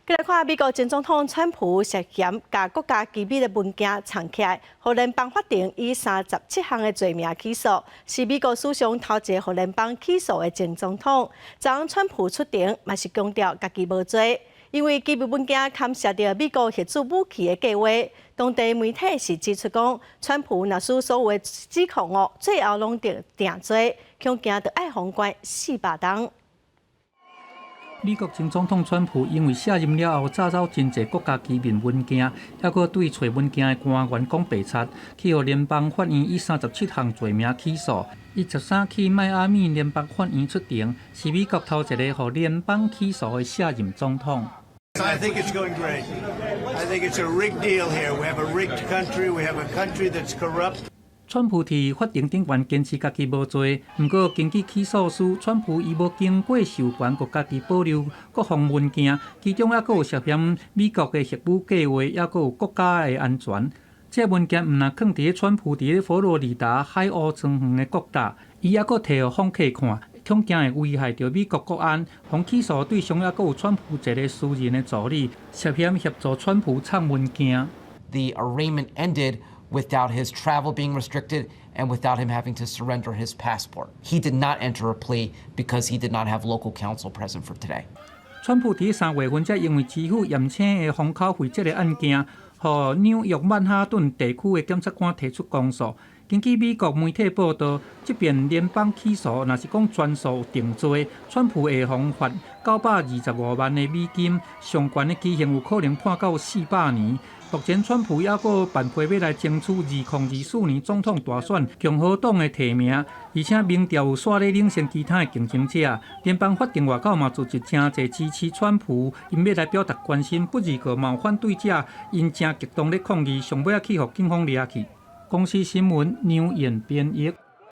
再来看美国前总统川普涉嫌把国家机密的文件藏起来，互联邦法庭以37项的罪名起诉，是美国史上头一个互联邦起诉的前总统。昨川普出庭，嘛是强调家己无罪，因为机密文件牵涉到美国核子武器的计划。当地媒体是指出讲，川普若是所有的指控最后拢得定罪，恐惊得爱封关400天。 美国前总统川普因为卸任了后，查找真侪国家机密文件，还佫对找文件的官员讲白贼，去予联邦法院以37项罪名起诉。伊13去迈阿密联邦法院出庭，是美国头一个予联邦起诉的卸任总统。 I think it's going great. I think it's a rigged deal here. We have a rigged country. We have a country that's corrupt. 川普伫法庭顶悬坚持家己无罪，不过根据起诉书，川普伊无经过授权，国家己保留各项文件，其中还佫有涉嫌美国的核武计划，还佫有国家的安全。这文件毋但放伫川普伫佛罗里达海鸥庄园的国大，伊还佫摕互访客看，恐惊会危害到美国国安。防起诉对象还佫有川普一个私人的助理，涉嫌协助川普藏文件。The arraignment ended without his travel being restricted and without him having to surrender his passport. He did not enter a plea because he did not have local counsel present for today. 川普伫3月份才因为支付验车的封口费这个案件，予纽约曼哈顿地区的检察官提出公诉。根据美国媒体报道，即便联邦起诉，若是讲全数定罪，川普会罚款925万的美金，上悬的期限有可能判到400年。目前，川普还佫办批要来争取2024年总统大选共和党的提名，而且民调有煞咧领先其他的竞争者。联邦法庭外口嘛组织真侪支持川普，因要来表达关心，不而个嘛有反对者因正激动咧抗议，上尾啊去互警方抓去。公司新闻，牛眼编译。